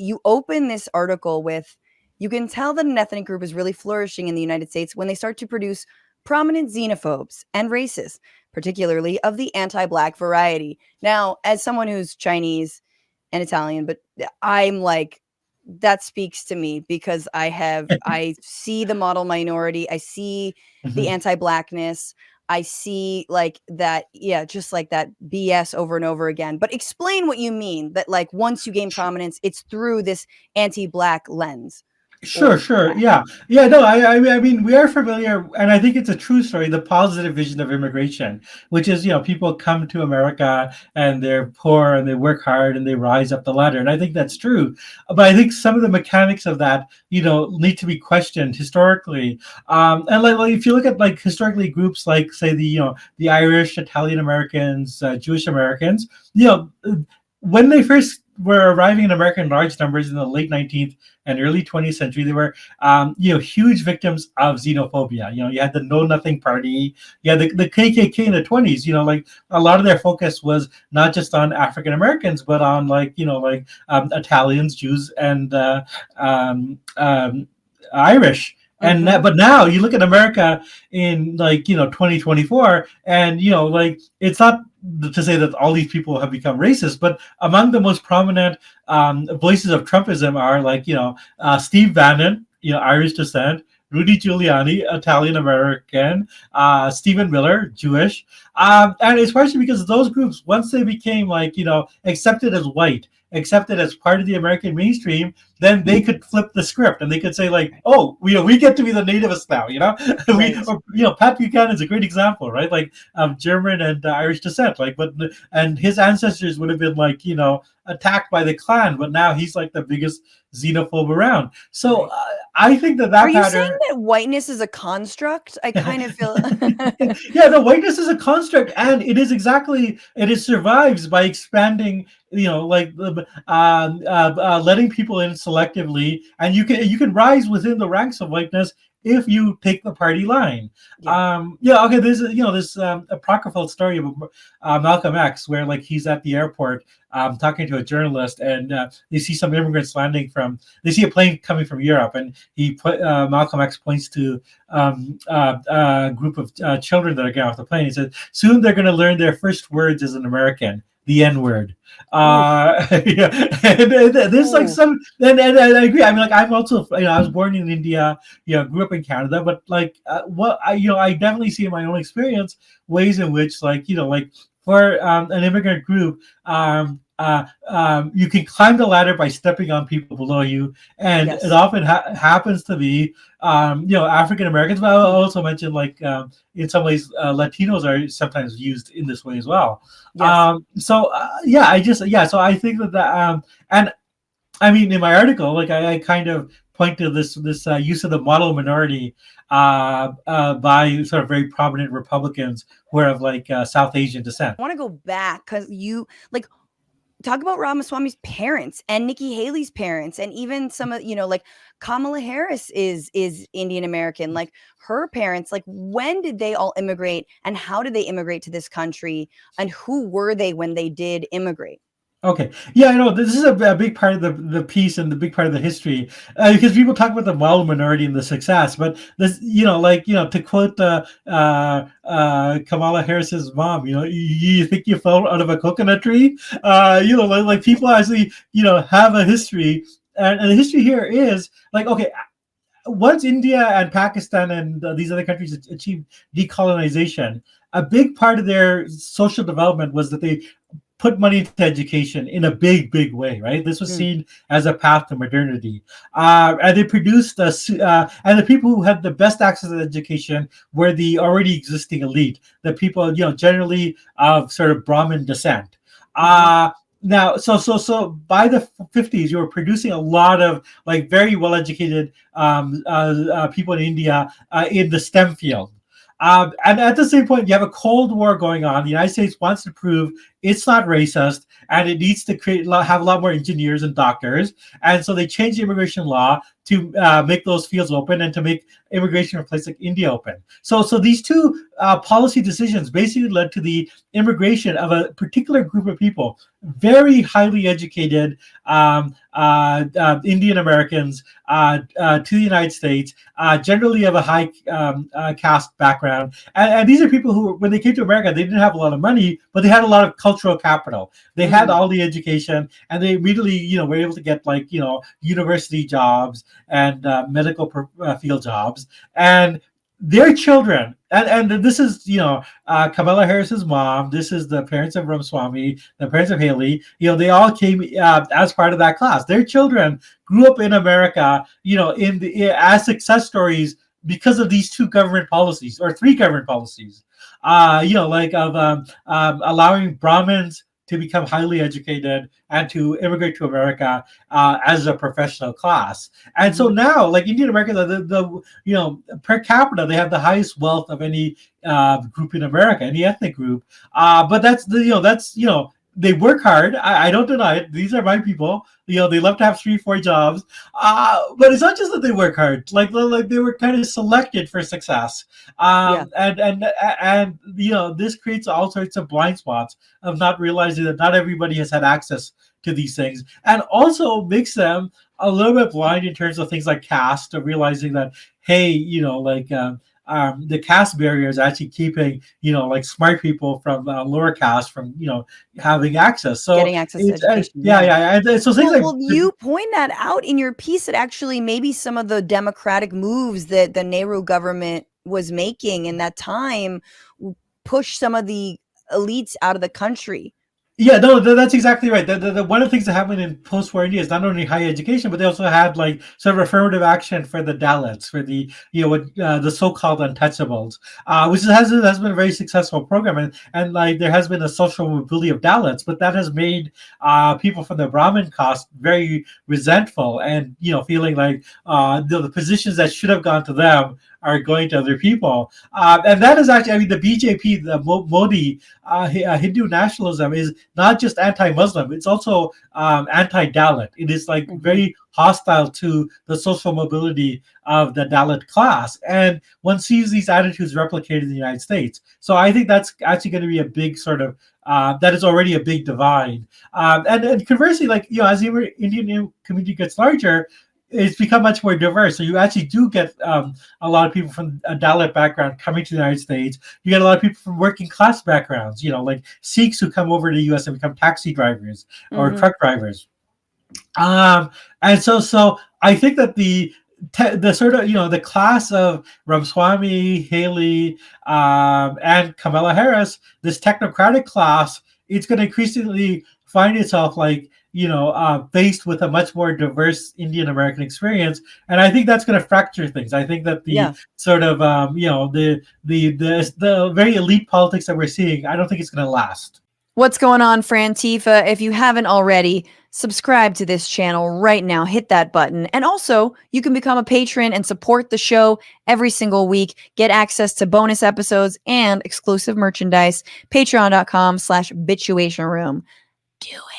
you open this article with, you can tell that an ethnic group is really flourishing in the United States when they start to produce prominent xenophobes and racists, particularly of the anti-Black variety. Now, as someone who's Chinese and Italian, but I'm like, that speaks to me because I see the model minority, I see the Mhm. anti-Blackness, I see like that, yeah, just like that BS over and over again. But explain what you mean that like once you gain prominence, it's through this anti-Black lens Sure, or sure. Yeah. Yeah, no, I mean, we are familiar, and I think it's a true story, the positive vision of immigration, which is, people come to America and they're poor and they work hard and they rise up the ladder. And I think that's true. But I think some of the mechanics of that, need to be questioned historically. And like if you look at like historically groups like say the Irish, Italian Americans, Jewish Americans, when they first were arriving in America in large numbers in the late 19th and early 20th century, they were, huge victims of xenophobia. You had the Know Nothing Party, you had the KKK in the 20s. Like a lot of their focus was not just on African Americans, but on Italians, Jews, and Irish. And mm-hmm. but now you look at America in 2024, and it's not to say that all these people have become racist, but among the most prominent voices of Trumpism are Steve Bannon, Irish descent, Rudy Giuliani, Italian American, Stephen Miller, Jewish, and it's partially because those groups, once they became accepted as white, accepted as part of the American mainstream, then they could flip the script and they could say oh, we get to be the nativists now, we, Right. or, Pat Buchanan is a great example, right? Like German and Irish descent, and his ancestors would have been attacked by the Klan, but now he's like the biggest xenophobe around. So Right. I think that Are that you saying pattern. that whiteness is a construct? I kind of feel Yeah, the whiteness is a construct, and it survives by expanding, letting people in selectively, and you can rise within the ranks of whiteness if you take the party line. yeah. Yeah, okay. There's this apocryphal story of Malcolm X, where he's at the airport talking to a journalist, and they see some immigrants landing they see a plane coming from Europe, and Malcolm X points to a group of children that are getting off the plane. He said, "Soon they're going to learn their first words as an American, the N word." Oof. Yeah, and there's Oof. some, and I agree. I mean, I'm also, I was born in India, grew up in Canada, but what I definitely see in my own experience ways in which, for an immigrant group, you can climb the ladder by stepping on people below you, and it Yes. often happens to be African Americans. But I'll also mention in some ways Latinos are sometimes used in this way as well. Yes. So I think that and I mean, in my article, I kind of point to this use of the model minority by sort of very prominent Republicans who are of South Asian descent. I want to go back because you like talk about Ramaswamy's parents and Nikki Haley's parents, and even some of like Kamala Harris is Indian American. Like her parents, like when did they all immigrate, and how did they immigrate to this country, and who were they when they did immigrate? Okay. Yeah, I know this is a big part of the piece and the big part of the history, because people talk about the model minority and the success, but this, to quote Kamala Harris's mom, you think you fell out of a coconut tree? People actually, have a history, and the history here is okay. Once India and Pakistan and these other countries achieved decolonization, a big part of their social development was that they put money into education in a big, big way, right? This was Mm. seen as a path to modernity. And they produced, and the people who had the best access to education were the already existing elite, the people, generally of sort of Brahmin descent. Mm-hmm. Now, so by the 50s, you were producing a lot of very well educated people in India in the STEM field. And at the same point, you have a Cold War going on. The United States wants to prove it's not racist, and it needs to have a lot more engineers and doctors. And so they changed the immigration law to make those fields open and to make immigration in a place like India open. So these two policy decisions basically led to the immigration of a particular group of people, very highly educated Indian Americans to the United States, generally of a high caste background. And these are people who, when they came to America, they didn't have a lot of money, but they had a lot of cultural capital. They had all the education, and they immediately, were able to get university jobs and medical field jobs. And their children, and this is, Kamala Harris's mom, this is the parents of Ramaswamy, the parents of Haley, they all came as part of that class. Their children grew up in America, as success stories because of these two government policies, or three government policies, allowing Brahmins to become highly educated and to immigrate to America as a professional class. And so now, like Indian Americans, per capita, they have the highest wealth of any group in America, any ethnic group. But they work hard. I don't deny it. These are my people. They love to have 3-4 jobs. But it's not just that they work hard. Like they were kind of selected for success. And this creates all sorts of blind spots of not realizing that not everybody has had access to these things, and also makes them a little bit blind in terms of things like caste, of realizing that, hey, the caste barrier is actually keeping, smart people from lower caste from, having access. So getting access to education. And so things you point that out in your piece, that actually maybe some of the democratic moves that the Nehru government was making in that time pushed some of the elites out of the country. Yeah, no, that's exactly right. The one of the things that happened in post-war India is not only higher education, but they also had sort of affirmative action for the Dalits, for the the so-called untouchables, which has been a very successful program, and there has been a social mobility of Dalits, but that has made people from the Brahmin caste very resentful, and feeling like the positions that should have gone to them are going to other people, and that is actually, the BJP, the Modi, Hindu nationalism is not just anti-Muslim; it's also anti-Dalit. It is very hostile to the social mobility of the Dalit class, and one sees these attitudes replicated in the United States. So I think that's actually going to be a big sort of that is already a big divide. And conversely, as the Indian community gets larger, it's become much more diverse. So you actually do get a lot of people from a Dalit background coming to the United States. You get a lot of people from working class backgrounds, like Sikhs who come over to the U.S. and become taxi drivers or truck drivers. And so I think that the sort of, the class of Ramaswamy, Haley, and Kamala Harris, this technocratic class, it's going to increasingly find itself faced with a much more diverse Indian American experience, and I think that's going to fracture things. I think that the sort of the very elite politics that we're seeing, I don't think it's going to last. What's going on, Frantifa? If you haven't already, subscribe to this channel right now. Hit that button. And also, you can become a patron and support the show every single week. Get access to bonus episodes and exclusive merchandise. Patreon.com/Bitchuation Room. Do it.